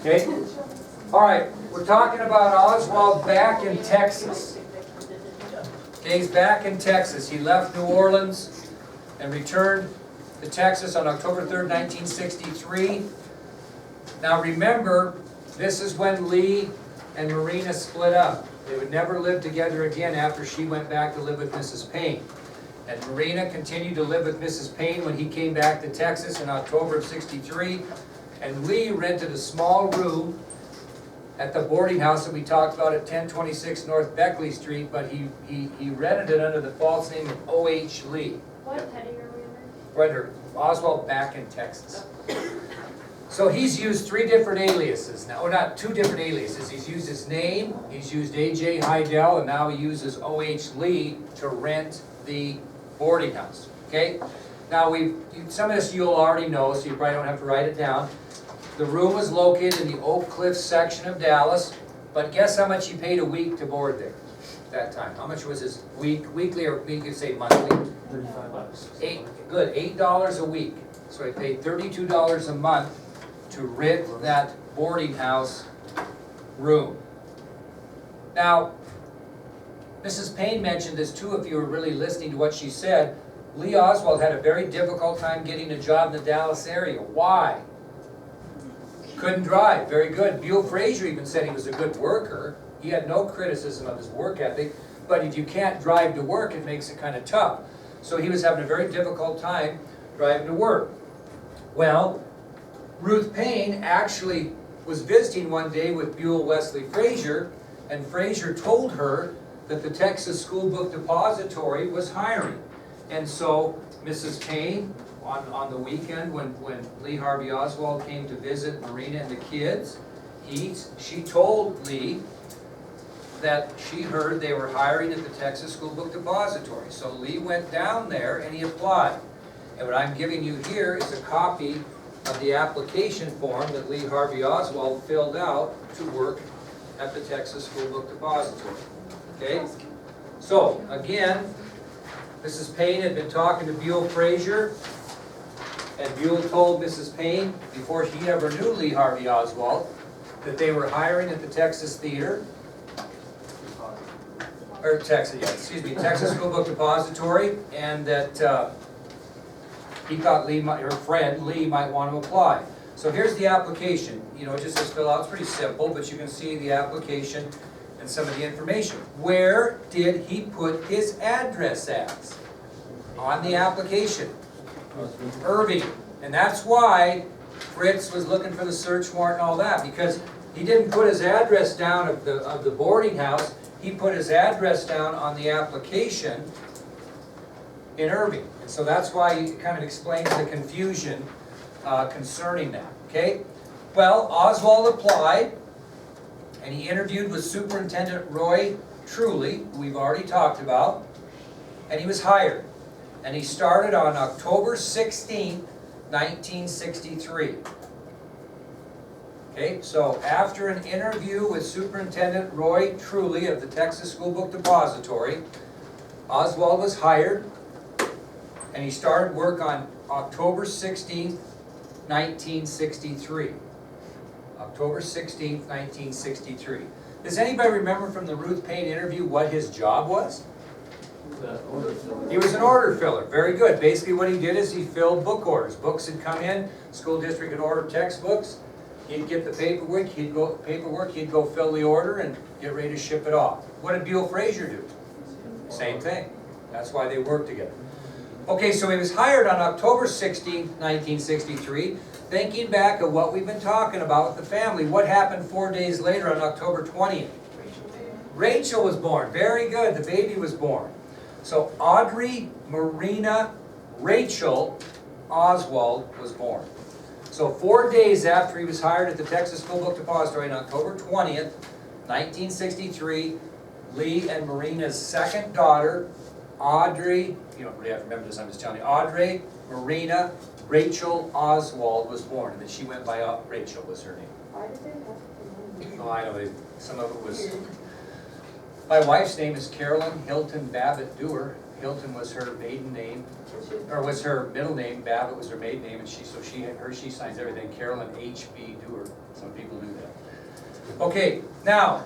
Okay? All right, we're talking about Oswald back in Texas. Okay, he's back in Texas. He left New Orleans and returned to Texas on October 3rd, 1963. Now remember, this is when Lee and Marina split up. They would never live together again after she went back to live with Mrs. Payne. And Marina continued to live with Mrs. Payne when he came back to Texas in October of '63. And Lee rented a small room at the boarding house that we talked about at 1026 North Beckley Street, but he rented it under the false name of O.H. Lee. What petty are we Brother Oswald back in Texas. So he's used three different aliases now, or not, two different aliases. He's used his name, he's used A.J. Heidel, and now he uses O.H. Lee to rent the boarding house, okay? Now some of this you'll already know, so you probably don't have to write it down. The room was located in the Oak Cliff section of Dallas, but guess how much he paid a week to board there at that time? How much was his weekly, or we could say monthly? $35. $8 a week. So he paid $32 a month to rent that boarding house room. Now, Mrs. Payne mentioned this too, if you were really listening to what she said. Lee Oswald had a very difficult time getting a job in the Dallas area. Why? Couldn't drive. Very good. Buell Frazier even said he was a good worker. He had no criticism of his work ethic, but if you can't drive to work, it makes it kind of tough. So he was having a very difficult time driving to work. Well, Ruth Payne actually was visiting one day with Buell Wesley Frazier, and Frazier told her that the Texas School Book Depository was hiring. And so Mrs. Payne, on the weekend when Lee Harvey Oswald came to visit Marina and the kids, she told Lee that she heard they were hiring at the Texas School Book Depository. So Lee went down there and he applied. And what I'm giving you here is a copy of the application form that Lee Harvey Oswald filled out to work at the Texas School Book Depository. Okay? So, again, Mrs. Payne had been talking to Buell Frazier, and Buell told Mrs. Payne, before she ever knew Lee Harvey Oswald, that they were hiring at the Texas Theater, or Texas School Book Depository, and that he thought her friend Lee might want to apply. So here's the application. You know, it just says fill out. It's pretty simple, but you can see the application and some of the information. Where did he put his address at? On the application. Irving. And that's why Fritz was looking for the search warrant and all that, because he didn't put his address down of the boarding house. He put his address down on the application in Irving. And so that's why he kind of explains the confusion concerning that. Okay? Well, Oswald applied, and he interviewed with Superintendent Roy Truly, who we've already talked about, and he was hired. And he started on October 16th, 1963. Okay, so after an interview with Superintendent Roy Truly of the Texas School Book Depository, Oswald was hired, and he started work on October 16th, 1963. October 16th, 1963. Does anybody remember from the Ruth Payne interview what his job was? He was an order filler. Very good. Basically what he did is he filled book orders. Books had come in, school district had ordered textbooks, he'd get the paperwork, he'd go fill the order and get ready to ship it off. What did Buell Frazier do? Same thing. That's why they worked together. Okay, so he was hired on October 16th, 1963. Thinking back of what we've been talking about with the family, what happened 4 days later on October 20th? Rachel was born. Very good. The baby was born. So Audrey Marina Rachel Oswald was born. So 4 days after he was hired at the Texas School Book Depository on October 20th, 1963, Lee and Marina's second daughter, Audrey, you don't really have to remember this, I'm just telling you, Audrey Marina Rachel Oswald was born, and then she went by Rachel was her name. Why did they have to Oh, I know, some of it was... My wife's name is Carolyn Hilton Babbitt Dewar. Hilton was her maiden name, or was her middle name. Babbitt was her maiden name, and she signs everything. Carolyn H.B. Dewar. Some people do Okay, now,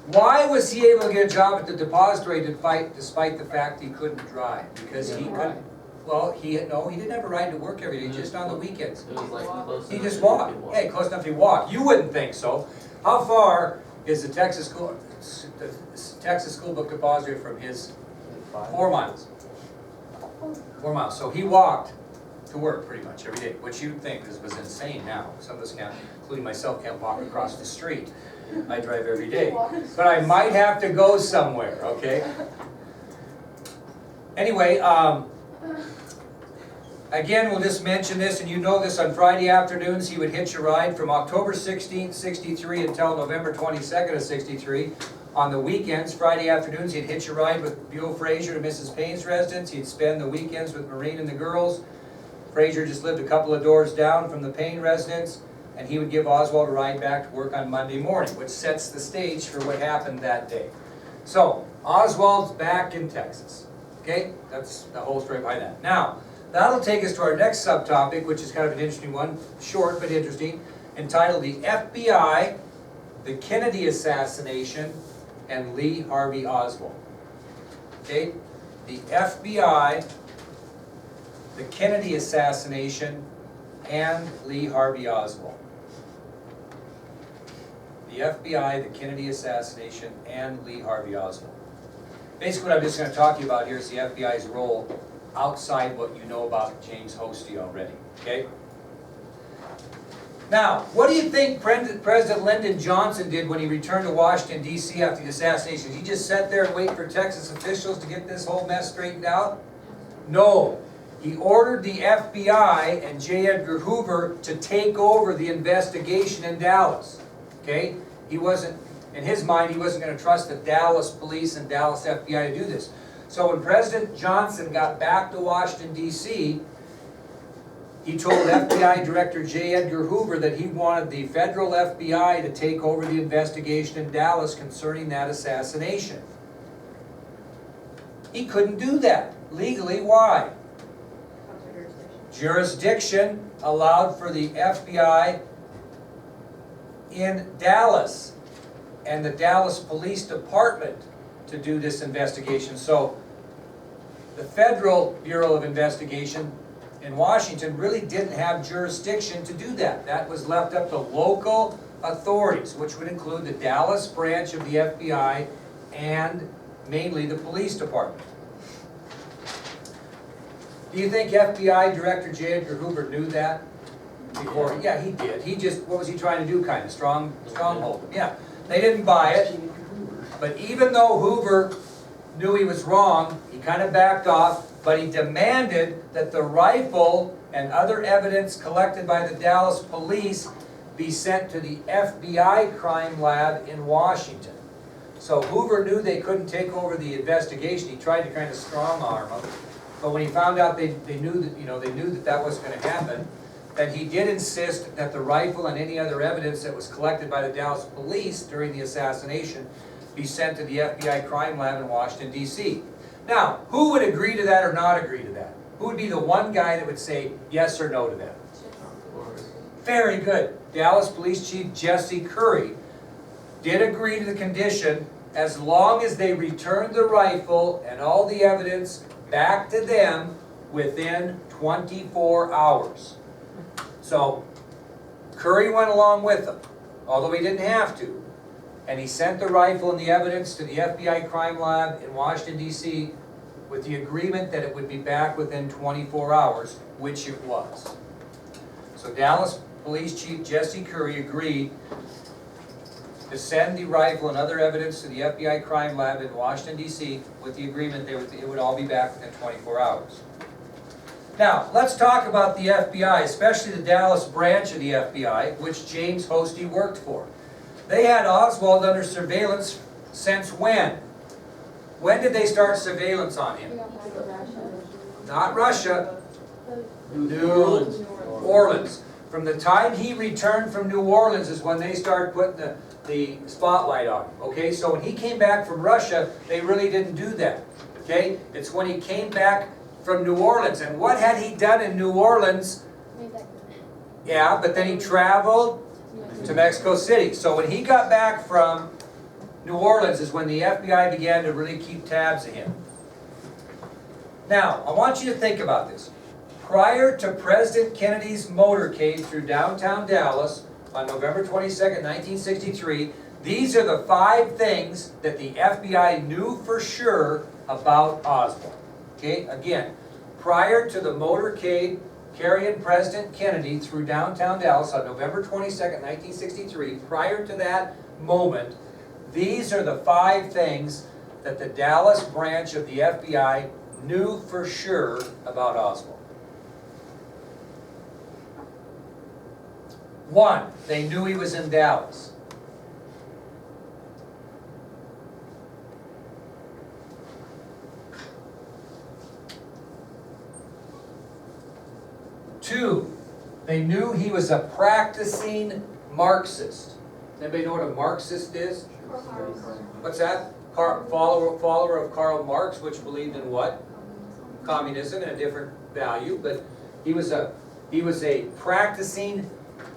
why was he able to get a job at the depository despite the fact he couldn't drive? Because he couldn't, well, he didn't have a ride to work every day, just on the weekends. It was like close He enough just that you walked. could walk. Hey, close enough he walked. You wouldn't think so. How far is the Texas School Book Depository from his? 4 miles. 4 miles. So he walked to work pretty much every day, which you'd think was insane now. Some of us can't, including myself, can't walk across the street. I drive every day. But I might have to go somewhere, okay? Anyway, again, we'll just mention this, and you know this, on Friday afternoons, he would hitch a ride from October 16th, 63 until November 22nd of 63. On the weekends, Friday afternoons, he'd hitch a ride with Buell Frazier to Mrs. Payne's residence. He'd spend the weekends with Maureen and the girls. Frazier just lived a couple of doors down from the Payne residence, and he would give Oswald a ride back to work on Monday morning, which sets the stage for what happened that day. So, Oswald's back in Texas. Okay? That's the whole story behind that. Now, that'll take us to our next subtopic, which is kind of an interesting one, short but interesting, entitled The FBI, the Kennedy Assassination, and Lee Harvey Oswald. Okay? The FBI, the Kennedy Assassination, and Lee Harvey Oswald. The FBI, the Kennedy Assassination, and Lee Harvey Oswald. Basically, what I'm just going to talk to you about here is the FBI's role outside what you know about James Hosty already. Okay? Now, what do you think President Lyndon Johnson did when he returned to Washington, D.C. after the assassination? Did he just sit there and wait for Texas officials to get this whole mess straightened out? No. He ordered the FBI and J. Edgar Hoover to take over the investigation in Dallas. Okay? He wasn't, in his mind, he wasn't going to trust the Dallas police and Dallas FBI to do this. So when President Johnson got back to Washington, D.C., he told FBI Director J. Edgar Hoover that he wanted the federal FBI to take over the investigation in Dallas concerning that assassination. He couldn't do that. Legally, why? Jurisdiction allowed for the FBI in Dallas and the Dallas Police Department to do this investigation. So the Federal Bureau of Investigation in Washington really didn't have jurisdiction to do that. That was left up to local authorities, which would include the Dallas branch of the FBI and mainly the police department. Do you think FBI Director J. Edgar Hoover knew that before? Yeah, he did. He just, what was he trying to do, kind of? Stronghold. Yeah. They didn't buy it. But even though Hoover knew he was wrong, he kind of backed off, but he demanded that the rifle and other evidence collected by the Dallas police be sent to the FBI crime lab in Washington. So Hoover knew they couldn't take over the investigation. He tried to kind of strong arm them. But when he found out they knew that that wasn't going to happen, then he did insist that the rifle and any other evidence that was collected by the Dallas police during the assassination be sent to the FBI crime lab in Washington, D.C. Now, who would agree to that or not agree to that? Who would be the one guy that would say yes or no to that? Very good. Dallas Police Chief Jesse Curry did agree to the condition as long as they returned the rifle and all the evidence back to them within 24 hours. So, Curry went along with them, although he didn't have to. And he sent the rifle and the evidence to the FBI crime lab in Washington, D.C. with the agreement that it would be back within 24 hours, which it was. So Dallas Police Chief Jesse Curry agreed to send the rifle and other evidence to the FBI crime lab in Washington, D.C. with the agreement that it would all be back within 24 hours. Now, let's talk about the FBI, especially the Dallas branch of the FBI, which James Hosty worked for. They had Oswald under surveillance since when? When did they start surveillance on him? Not Russia. New Orleans. From the time he returned from New Orleans is when they started putting the spotlight on him. Okay, so when he came back from Russia, they really didn't do that. Okay, it's when he came back from New Orleans. And what had he done in New Orleans? Yeah, but then he traveled to Mexico City. So when he got back from New Orleans is when the FBI began to really keep tabs of him. Now, I want you to think about this. Prior to President Kennedy's motorcade through downtown Dallas on November 22nd, 1963, these are the 5 things that the FBI knew for sure about Oswald. Okay, again, prior to the motorcade carrying President Kennedy through downtown Dallas on November 22nd, 1963, prior to that moment, these are the 5 things that the Dallas branch of the FBI knew for sure about Oswald. 1, they knew he was in Dallas. 2, they knew he was a practicing Marxist. Anybody know what a Marxist is? What's that? Follower of Karl Marx, which believed in what? Communism and a different value, but he was a practicing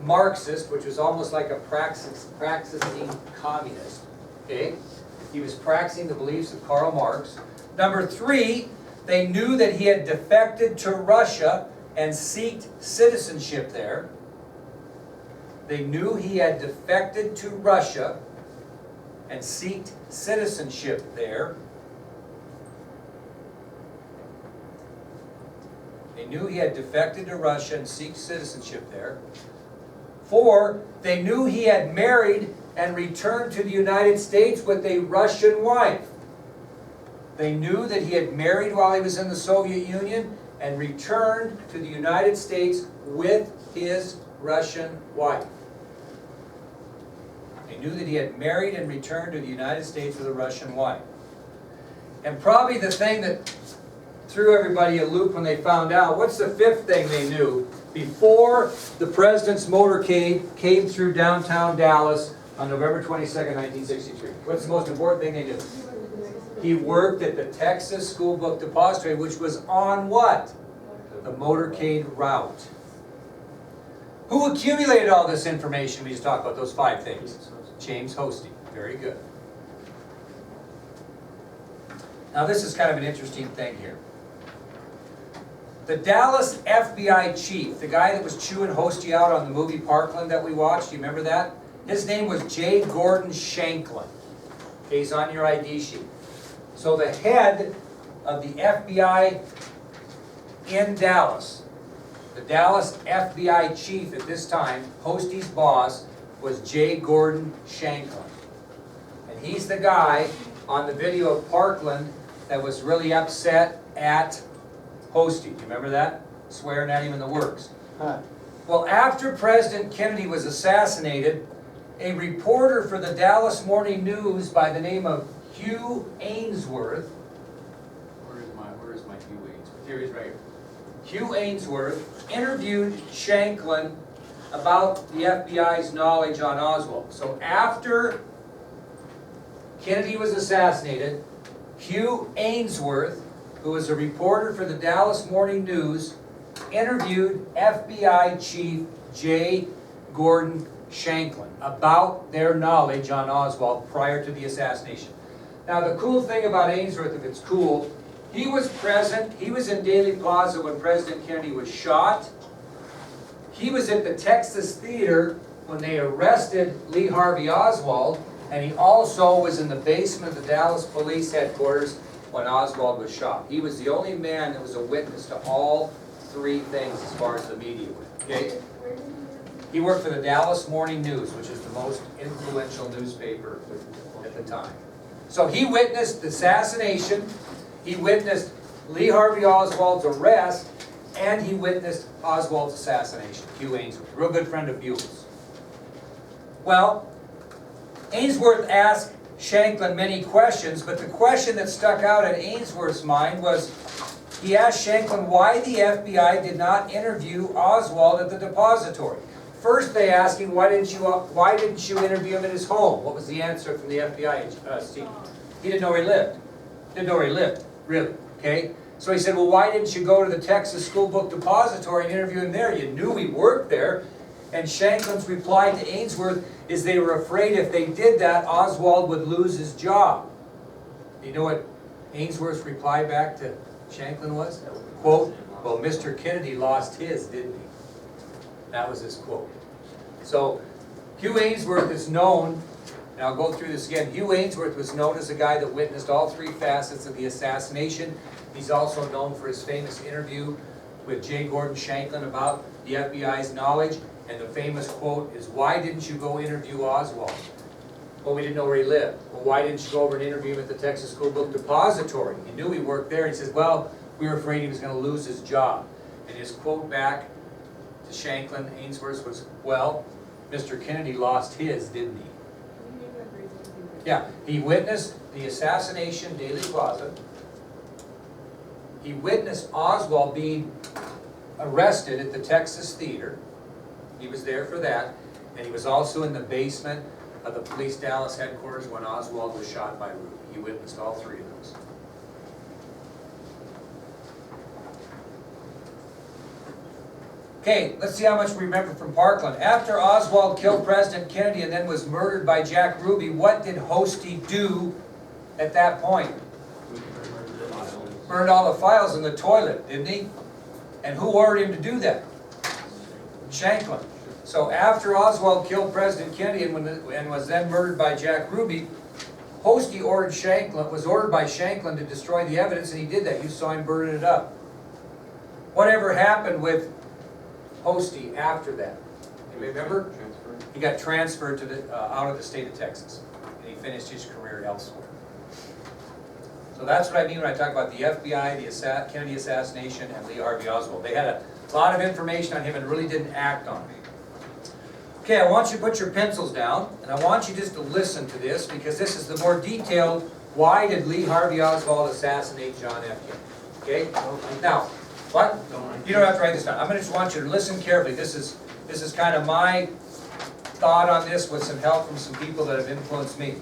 Marxist, which was almost like a practicing communist. Okay? He was practicing the beliefs of Karl Marx. Number 3, they knew that he had defected to Russia and sought citizenship there. They knew he had defected to Russia and sought citizenship there. They knew he had defected to Russia and sought citizenship there. 4, they knew he had married and returned to the United States with a Russian wife. They knew that he had married while he was in the Soviet Union and returned to the United States with his Russian wife. They knew that he had married and returned to the United States with a Russian wife. And probably the thing that threw everybody a loop when they found out, what's the 5th thing they knew before the president's motorcade came through downtown Dallas on November 22nd, 1963? What's the most important thing they knew? He worked at the Texas School Book Depository, which was on what? The motorcade route. Who accumulated all this information we just talked about, those 5 things? James Hosty. Very good. Now this is kind of an interesting thing here. The Dallas FBI chief, the guy that was chewing Hosty out on the movie Parkland that we watched, do you remember that? His name was J. Gordon Shanklin. Okay, he's on your ID sheet. So the head of the FBI in Dallas, the Dallas FBI chief at this time, Hosty's boss, was J. Gordon Shanklin. And he's the guy on the video of Parkland that was really upset at Hosty. Do you remember that? Swearing at him in the works. Well, after President Kennedy was assassinated, a reporter for the Dallas Morning News by the name of Hugh Ainsworth. Where is my Hugh Ainsworth? Here he is right here. Hugh Ainsworth interviewed Shanklin about the FBI's knowledge on Oswald. So after Kennedy was assassinated, Hugh Ainsworth, who was a reporter for the Dallas Morning News, interviewed FBI Chief J. Gordon Shanklin about their knowledge on Oswald prior to the assassination. Now the cool thing about Ainsworth, if it's cool, he was present, he was in Daley Plaza when President Kennedy was shot. He was at the Texas Theater when they arrested Lee Harvey Oswald, and he also was in the basement of the Dallas Police Headquarters when Oswald was shot. He was the only man that was a witness to all 3 things as far as the media went. Okay? He worked for the Dallas Morning News, which is the most influential newspaper at the time. So he witnessed the assassination, he witnessed Lee Harvey Oswald's arrest, and he witnessed Oswald's assassination. Hugh Ainsworth, real good friend of Buell's. Well, Ainsworth asked Shanklin many questions, but the question that stuck out in Ainsworth's mind was, he asked Shanklin why the FBI did not interview Oswald at the depository. First they asked him, why didn't you interview him in his home? What was the answer from the FBI? Steve? He didn't know where he lived. Didn't know where he lived, really, okay? So he said, well, why didn't you go to the Texas School Book Depository and interview him there? You knew he worked there. And Shanklin's reply to Ainsworth is they were afraid if they did that, Oswald would lose his job. You know what Ainsworth's reply back to Shanklin was? Quote, well, Mr. Kennedy lost his, didn't he? That was his quote. So Hugh Ainsworth is known, and I'll go through this again, Hugh Ainsworth was known as the guy that witnessed all three facets of the assassination. He's also known for his famous interview with J. Gordon Shanklin about the FBI's knowledge, and the famous quote is, why didn't you go interview Oswald? Well, we didn't know where he lived. Well, why didn't you go over and interview him at the Texas School Book Depository? You knew he worked there. He says, well, we were afraid he was going to lose his job. And his quote back to Shanklin, Ainsworth, was, well, Mr. Kennedy lost his, didn't he? Yeah, he witnessed the assassination, Dealey Plaza. He witnessed Oswald being arrested at the Texas Theater. He was there for that. And he was also in the basement of the police Dallas headquarters when Oswald was shot by Ruby. He witnessed all three of those. Okay, let's see how much we remember from Parkland. After Oswald killed President Kennedy and then was murdered by Jack Ruby, what did Hosty do at that point? Burned all the files in the toilet, didn't he? And who ordered him to do that? Shanklin. So after Oswald killed President Kennedy and was then murdered by Jack Ruby, Hosty was ordered by Shanklin to destroy the evidence, and he did that. You saw him burning it up. Whatever happened with Hosty after that? You remember? He got transferred to out of the state of Texas, and he finished his career elsewhere. So that's what I mean when I talk about the FBI, the Kennedy assassination, and Lee Harvey Oswald. They had a lot of information on him and really didn't act on it. Okay, I want you to put your pencils down, and I want you just to listen to this, because this is the more detailed, why did Lee Harvey Oswald assassinate John F. Kennedy? Okay? Now, what? You don't have to write this down. I'm going to just want you to listen carefully. This is kind of my thought on this with some help from some people that have influenced me.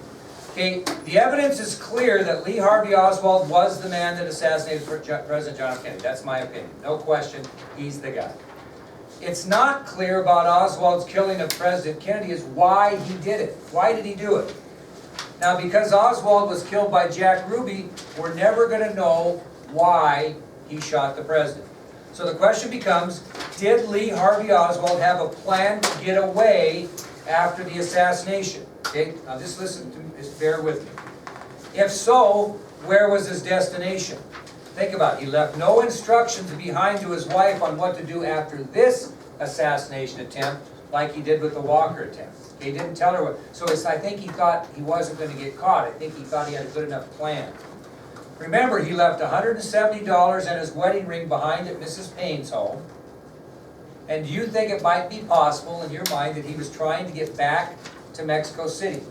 Okay, the evidence is clear that Lee Harvey Oswald was the man that assassinated President John F. Kennedy. That's my opinion. No question, he's the guy. It's not clear about Oswald's killing of President Kennedy is why he did it. Why did he do it? Now, because Oswald was killed by Jack Ruby, we're never going to know why he shot the president. So the question becomes, did Lee Harvey Oswald have a plan to get away after the assassination? Okay, now just listen to me, just bear with me. If so, where was his destination? Think about it. He left no instructions behind to his wife on what to do after this assassination attempt, like he did with the Walker attempt. He didn't tell her what. So I think he thought he wasn't going to get caught. I think he thought he had a good enough plan. Remember, he left $170 and his wedding ring behind at Mrs. Payne's home. And do you think it might be possible in your mind that he was trying to get back to Mexico City?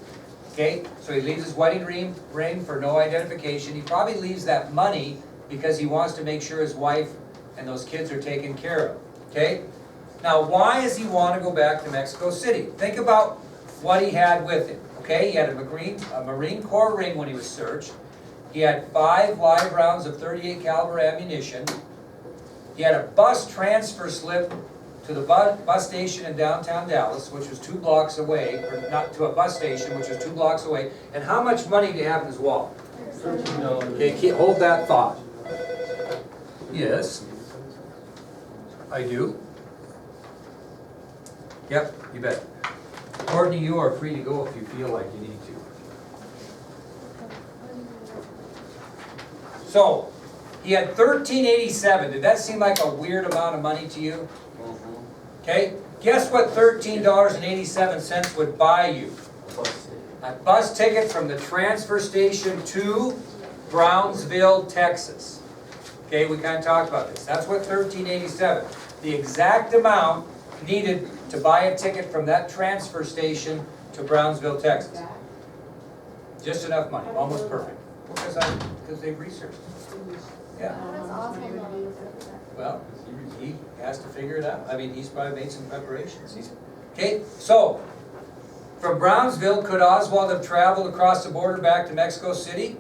Okay, so he leaves his wedding ring for no identification. He probably leaves that money because he wants to make sure his wife and those kids are taken care of. Okay? Now, why does he want to go back to Mexico City? Think about what he had with him. Okay, he had a Marine Corps ring when he was searched. He had 5 live rounds of .38 caliber ammunition. He had a bus transfer slip to the bus station in downtown Dallas, which was 2 blocks away, or not to a bus station, which was 2 blocks away. And how much money do you have in his wallet? $13. Okay, hold that thought. Yes, I do. Yep, you bet. Courtney, you are free to go if you feel like you need to. So, he had $13.87. Did that seem like a weird amount of money to you? Okay, guess what $13.87 would buy you? A bus ticket from the transfer station to Brownsville, Texas. Okay, we kind of talked about this. That's what $13.87. The exact amount needed to buy a ticket from that transfer station to Brownsville, Texas. Just enough money, almost perfect. Because they've researched it. Yeah. That's awesome. Well, he has to figure it out. I mean, he's probably made some preparations. Okay, so from Brownsville, could Oswald have traveled across the border back to Mexico City?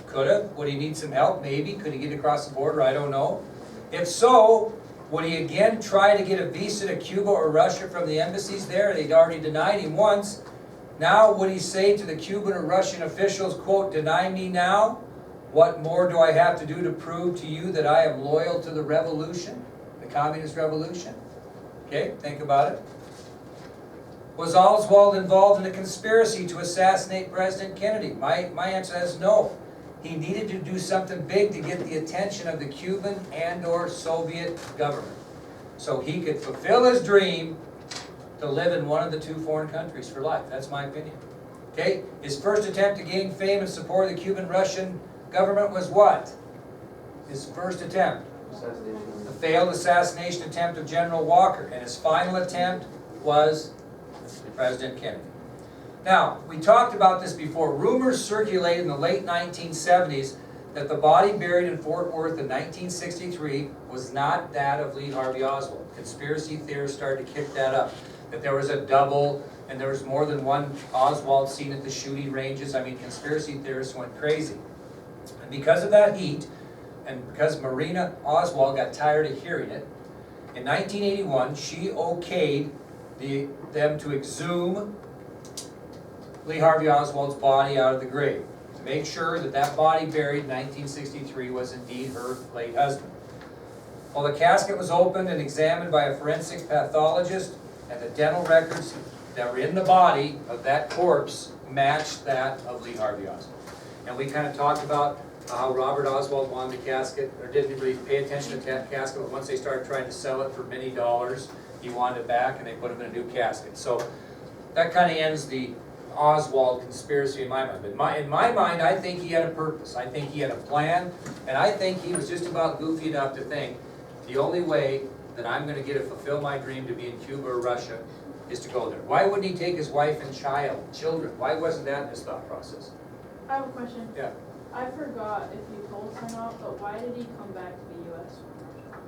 Could have. Would he need some help? Maybe. Could he get across the border? I don't know. If so, Would he again try to get a visa to Cuba or Russia from the embassies there? They'd already denied him once. Now would he say to the Cuban or Russian officials, quote, "Deny me now? What more do I have to do to prove to you that I am loyal to the revolution, the communist revolution?" Okay, think about it. Was Oswald involved in a conspiracy to assassinate President Kennedy? My answer is no. He needed to do something big to get the attention of the Cuban and/or Soviet government, so he could fulfill his dream to live in one of the two foreign countries for life. That's my opinion. Okay, his first attempt to gain fame and support of the Cuban-Russian government was what? His first attempt? The failed assassination attempt of General Walker, and his final attempt was President Kennedy. Now, we talked about this before. Rumors circulated in the late 1970s that the body buried in Fort Worth in 1963 was not that of Lee Harvey Oswald. Conspiracy theorists started to kick that up, that there was a double and there was more than one Oswald seen at the shooting ranges. I mean, conspiracy theorists went crazy. And because of that heat, and because Marina Oswald got tired of hearing it, in 1981 she okayed them to exhume Lee Harvey Oswald's body out of the grave, to make sure that that body buried in 1963 was indeed her late husband. Well, the casket was opened and examined by a forensic pathologist, and the dental records that were in the body of that corpse matched that of Lee Harvey Oswald. And we kind of talked about how Robert Oswald wanted the casket, or didn't really pay attention to that casket, but once they started trying to sell it for many dollars, he wanted it back, and they put him in a new casket. So that kind of ends the Oswald conspiracy in my mind. But in my mind, I think he had a purpose. I think he had a plan, and I think he was just about goofy enough to think the only way that I'm going to get to fulfill my dream to be in Cuba or Russia is to go there. Why wouldn't he take his wife and children? Why wasn't that in his thought process? I have a question. Yeah. I forgot if you told us or not, but why did he come back to the U.S. from Russia?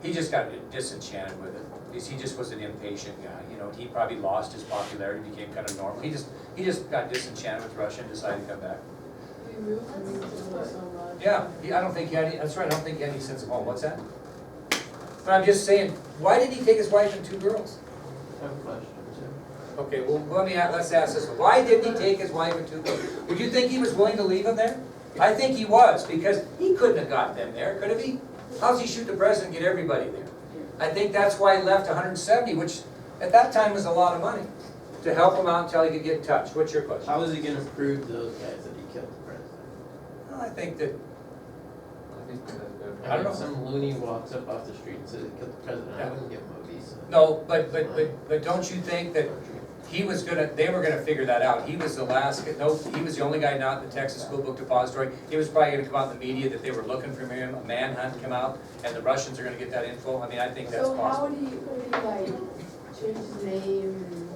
He just got disenchanted with it. He just was an impatient guy. You know, he probably lost his popularity, became kind of normal. He just got disenchanted with Russia and decided to come back. We moved to so much. Yeah, I don't think he had any, that's right, I don't think he had any sense of home. What's that? But I'm just saying, why did he take his wife and two girls? I have a question too. Okay, well, let's ask this one. Why didn't he take his wife and two girls? Would you think he was willing to leave them there? I think he was, because he couldn't have got them there, could have he? How's he shoot the president and get everybody there? I think that's why he left 170, which at that time was a lot of money, to help him out until he could get in touch. What's your question? How is he going to prove those guys that he killed the president? Well, I think that, I I don't know. If some loony walks up off the street and says he killed the president, I wouldn't give him a visa. no, but don't you think that they were gonna figure that out? He was the last, no, he was the only guy not in the Texas School Book Depository. He was probably gonna come out in the media that they were looking for him, a manhunt come out, and the Russians are gonna get that info. I mean, I think that's So how possible. would he like change his name and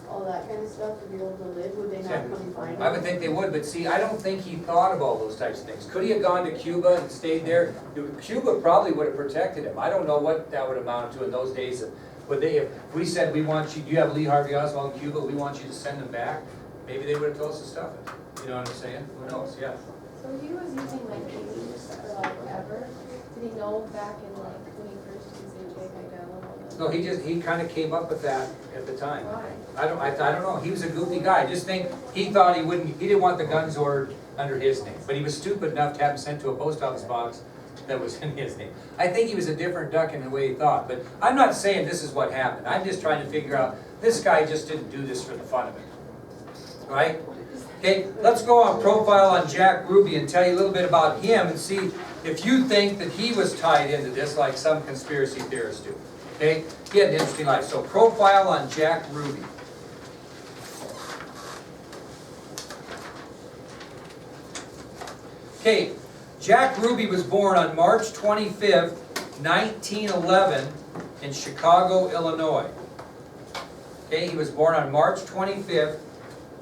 all that kind of stuff to be able to live? Would they not come and find him? I would think they would, but see, I don't think he thought of all those types of things. Could he have gone to Cuba and stayed there? Cuba probably would have protected him. I don't know what that would amount to in those days. Would they, if we said, we want you, you have Lee Harvey Oswald in Cuba, we want you to send him back, maybe they would have told us to stuff it. You know what I'm saying? Who knows, yeah. So he was using like aliens for like ever? Did he know back in like when he first used J. Heidel and all that? No, he kind of came up with that at the time. Why? I don't know, he was a goofy guy. Just think, he thought he didn't want the guns ordered under his name, but he was stupid enough to have them sent to a post office box that was in his name. I think he was a different duck in the way he thought, but I'm not saying this is what happened. I'm just trying to figure out, this guy just didn't do this for the fun of it, right? Okay, let's go on profile on Jack Ruby and tell you a little bit about him and see if you think that he was tied into this like some conspiracy theorists do. Okay, he had an interesting life. So profile on Jack Ruby. Okay, Jack Ruby was born on March 25th, 1911 in Chicago, Illinois. Okay, he was born on March 25th,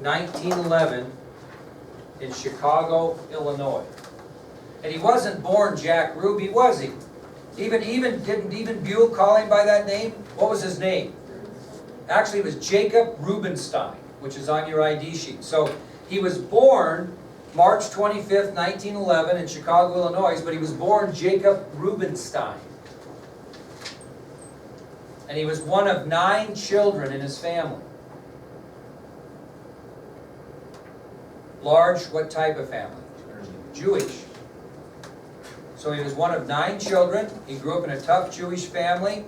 1911 in Chicago, Illinois. And he wasn't born Jack Ruby, was he? Didn't Buell call him by that name? What was his name? Actually, it was Jacob Rubenstein, which is on your ID sheet. So he was born March 25th, 1911 in Chicago, Illinois, but he was born Jacob Rubenstein. And he was one of 9 children in his family. Large, what type of family? Jewish. So he was one of 9 children. He grew up in a tough Jewish family.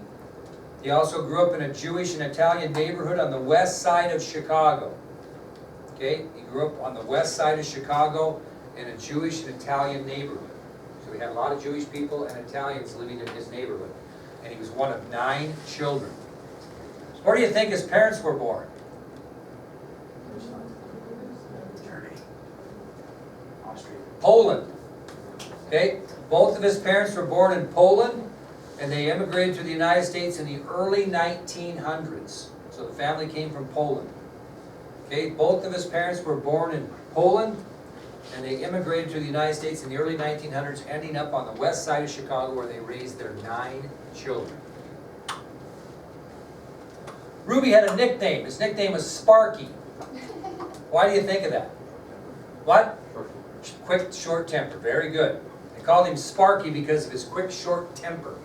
He also grew up in a Jewish and Italian neighborhood on the west side of Chicago. Okay, he grew up on the west side of Chicago in a Jewish and Italian neighborhood. So he had a lot of Jewish people and Italians living in his neighborhood. And he was one of 9 children. Where do you think his parents were born? Poland. Okay, both of his parents were born in Poland, and they immigrated to the United States in the early 1900s. So the family came from Poland. Okay, both of his parents were born in Poland, and they immigrated to the United States in the early 1900s, ending up on the west side of Chicago where they raised their 9 children. Ruby had a nickname. His nickname was Sparky. Why do you think of that? What? Quick, short temper. Very good. They called him Sparky because of his quick, short temper.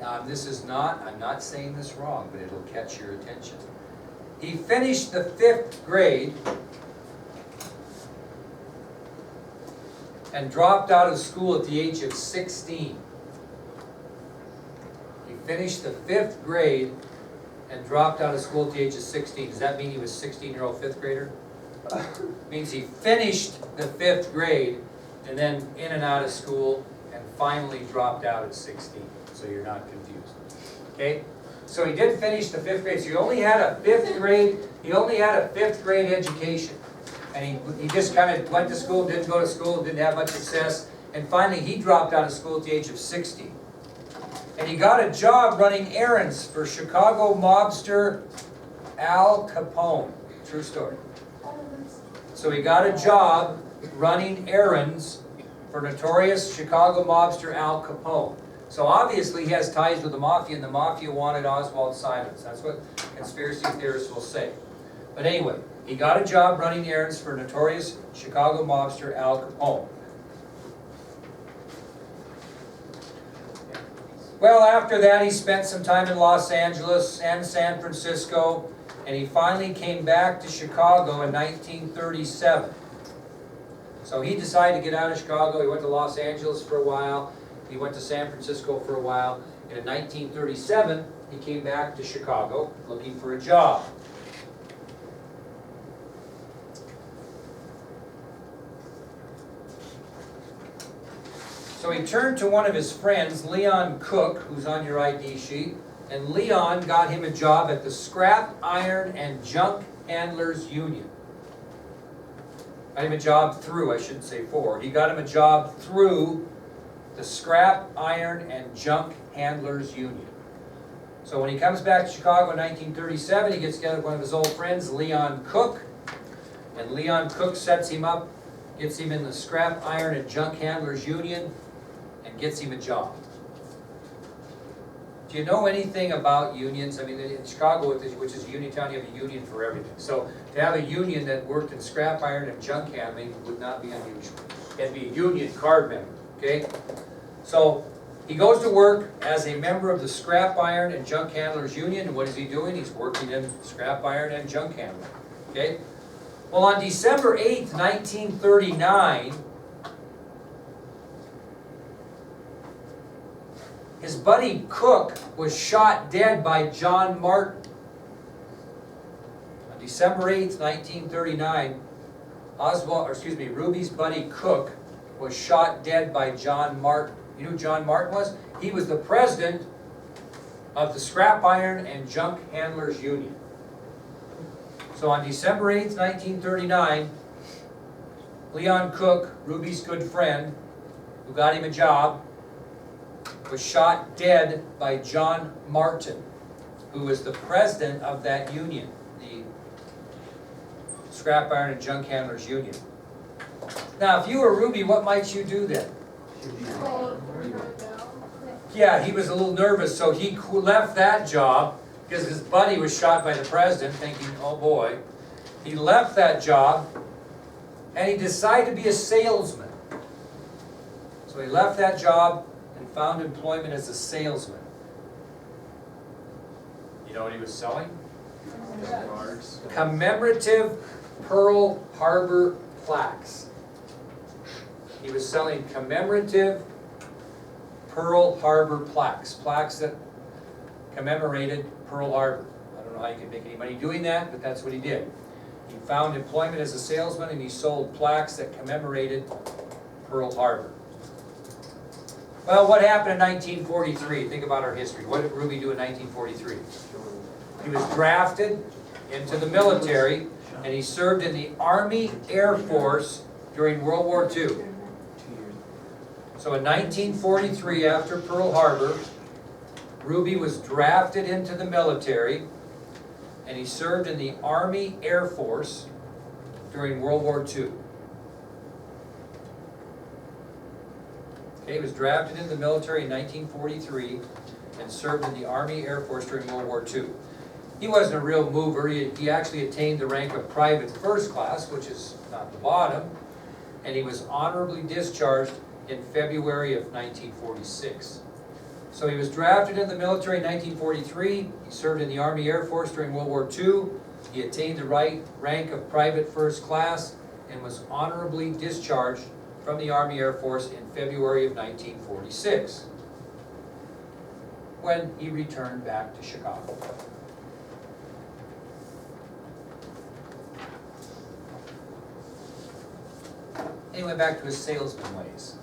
Now, I'm not saying this wrong, but it'll catch your attention. He finished the 5th grade and dropped out of school at the age of 16. He finished the 5th grade and dropped out of school at the age of 16. Does that mean he was a 16-year-old 5th grader? It means he finished the 5th grade and then in and out of school and finally dropped out at 16. So you're not confused. Okay? So he did finish the 5th grade. So he only had a 5th grade education. And he just kind of went to school, didn't go to school, didn't have much success. And finally he dropped out of school at the age of 16. And he got a job running errands for Chicago mobster Al Capone. True story. So he got a job running errands for notorious Chicago mobster Al Capone. So obviously he has ties with the mafia, and the mafia wanted Oswald Simons. That's what conspiracy theorists will say. But anyway, he got a job running errands for notorious Chicago mobster Al Capone. Well, after that, he spent some time in Los Angeles and San Francisco, and he finally came back to Chicago in 1937. So he decided to get out of Chicago. He went to Los Angeles for a while. He went to San Francisco for a while. And in 1937, he came back to Chicago looking for a job. So he turned to one of his friends, Leon Cook, who's on your ID sheet, and Leon got him a job at the Scrap Iron and Junk Handlers Union. Got him a job through, I shouldn't say for. He got him a job through the Scrap Iron and Junk Handlers Union. So when he comes back to Chicago in 1937, he gets together with one of his old friends, Leon Cook, and Leon Cook sets him up, gets him in the Scrap Iron and Junk Handlers Union, and gets him a job. Do you know anything about unions? I mean, in Chicago, which is a union town, you have a union for everything. So to have a union that worked in scrap iron and junk handling would not be unusual. It'd be a union card member, okay? So he goes to work as a member of the Scrap Iron and Junk Handlers Union, and what is he doing? He's working in scrap iron and junk handling, okay? Well, on December 8th, 1939, his buddy Cook was shot dead by John Martin. On December 8th, 1939, Ruby's buddy Cook was shot dead by John Martin. You know who John Martin was? He was the president of the Scrap Iron and Junk Handlers Union. So on December 8th, 1939, Leon Cook, Ruby's good friend, who got him a job, was shot dead by John Martin, who was the president of that union, the Scrap Iron and Junk Handlers Union. Now, if you were Ruby, what might you do then? Yeah, he was a little nervous, so he left that job because his buddy was shot by the president, thinking, oh boy. He left that job, and he decided to be a salesman. So he left that job, and found employment as a salesman. You know what he was selling? Bars. Commemorative Pearl Harbor plaques. He was selling commemorative Pearl Harbor plaques, plaques that commemorated Pearl Harbor. I don't know how you can make any money doing that, but that's what he did. He found employment as a salesman and he sold plaques that commemorated Pearl Harbor. Well, what happened in 1943? Think about our history. What did Ruby do in 1943? He was drafted into the military and he served in the Army Air Force during World War II. So in 1943, after Pearl Harbor, Ruby was drafted into the military and he served in the Army Air Force during World War II. Okay, he was drafted into the military in 1943 and served in the Army Air Force during World War II. He wasn't a real mover. He actually attained the rank of private first class, which is not the bottom, and he was honorably discharged in February of 1946. So he was drafted in the military in 1943. He served in the Army Air Force during World War II. He attained the rank of private first class and was honorably discharged from the Army Air Force in February of 1946, when he returned back to Chicago. And he went back to his salesman ways.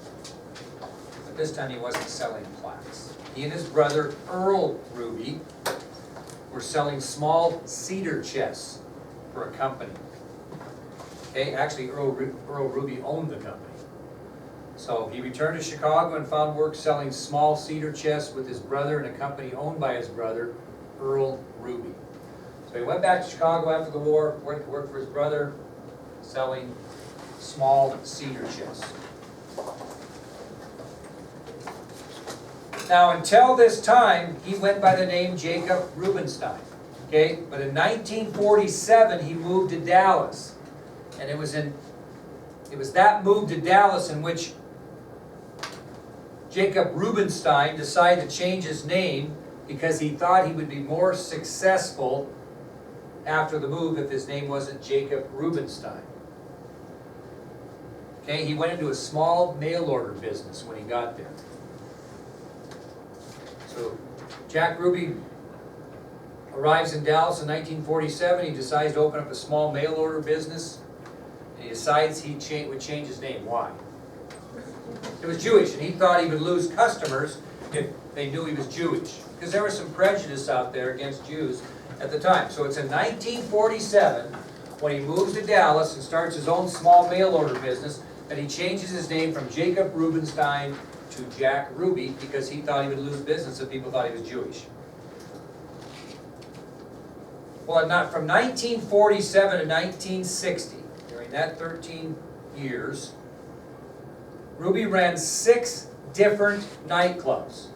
But this time he wasn't selling plaques. He and his brother, Earl Ruby, were selling small cedar chests for a company. Okay, actually Earl Ruby owned the company. So he returned to Chicago and found work selling small cedar chests with his brother in a company owned by his brother, Earl Ruby. So he went back to Chicago after the war, worked for his brother, selling small cedar chests. Now, until this time, he went by the name Jacob Rubenstein. Okay, but in 1947, he moved to Dallas, and it was that move to Dallas in which Jacob Rubenstein decided to change his name because he thought he would be more successful after the move if his name wasn't Jacob Rubenstein. Okay, he went into a small mail order business when he got there. So Jack Ruby arrives in Dallas in 1947. He decides to open up a small mail order business, and he decides he would change his name. Why? It was Jewish, and he thought he would lose customers if they knew he was Jewish, because there was some prejudice out there against Jews at the time. So it's in 1947 when he moves to Dallas and starts his own small mail order business that he changes his name from Jacob Rubenstein to Jack Ruby, because he thought he would lose business if people thought he was Jewish. Well, from 1947 to 1960, during that 13 years, Ruby ran 6 different nightclubs.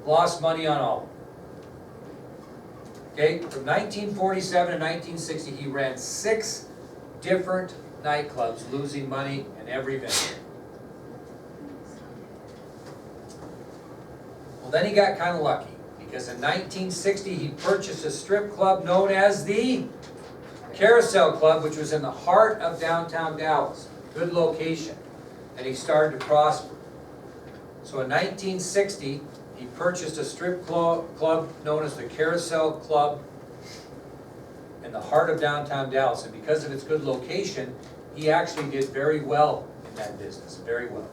Lost money on all of them. Okay, from 1947 to 1960, he ran 6 different nightclubs, losing money in every venue. Well, then he got kind of lucky, because in 1960 he purchased a strip club known as the Carousel Club, which was in the heart of downtown Dallas. Good location. And he started to prosper. So in 1960, he purchased a strip club known as the Carousel Club in the heart of downtown Dallas. And because of its good location, he actually did very well in that business. Very well.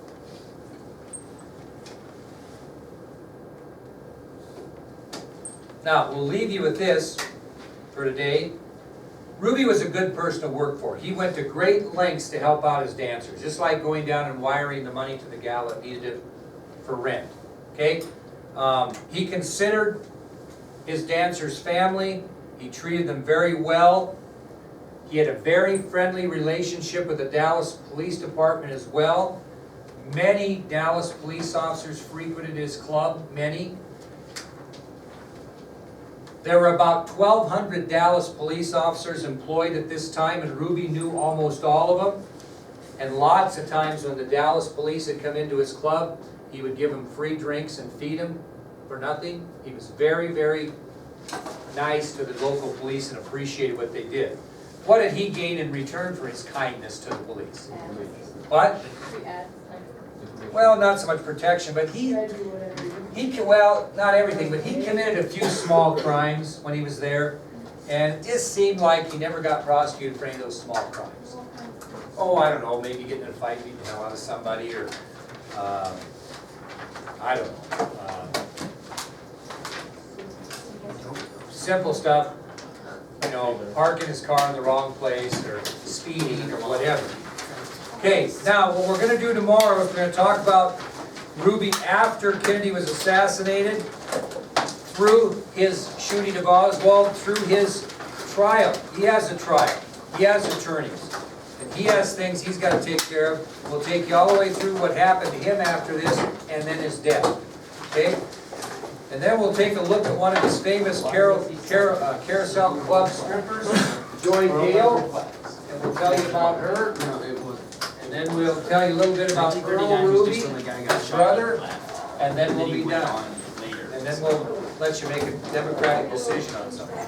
Now, we'll leave you with this for today. Ruby was a good person to work for. He went to great lengths to help out his dancers, just like going down and wiring the money to the gal that needed it for rent. Okay? He considered his dancers' family. He treated them very well. He had a very friendly relationship with the Dallas Police Department as well. Many Dallas police officers frequented his club, many. There were about 1,200 Dallas police officers employed at this time, and Ruby knew almost all of them. And lots of times when the Dallas police had come into his club, he would give them free drinks and feed them for nothing. He was very, very nice to the local police and appreciated what they did. What did he gain in return for his kindness to the police? What? Free ads, Well, not so much protection, but try to do whatever you do. well, not everything, but he committed a few small crimes when he was there. And it just seemed like he never got prosecuted for any of those small crimes. Oh, I don't know, maybe getting in a fight, beating the hell out of somebody, or, I don't know. Simple stuff, you know, parking his car in the wrong place, or speeding, or whatever. Okay, now, what we're gonna do tomorrow is we're gonna talk about Ruby after Kennedy was assassinated, through his shooting of Oswald, through his trial. He has a trial, he has attorneys, and he has things he's gotta take care of. We'll take you all the way through what happened to him after this, and then his death, okay? And then we'll take a look at one of his famous carousel club strippers, Joy Dale, and we'll tell you about her. And then we'll tell you a little bit about Earl Ruby, his brother, and then we'll be done. And then we'll let you make a democratic decision on something.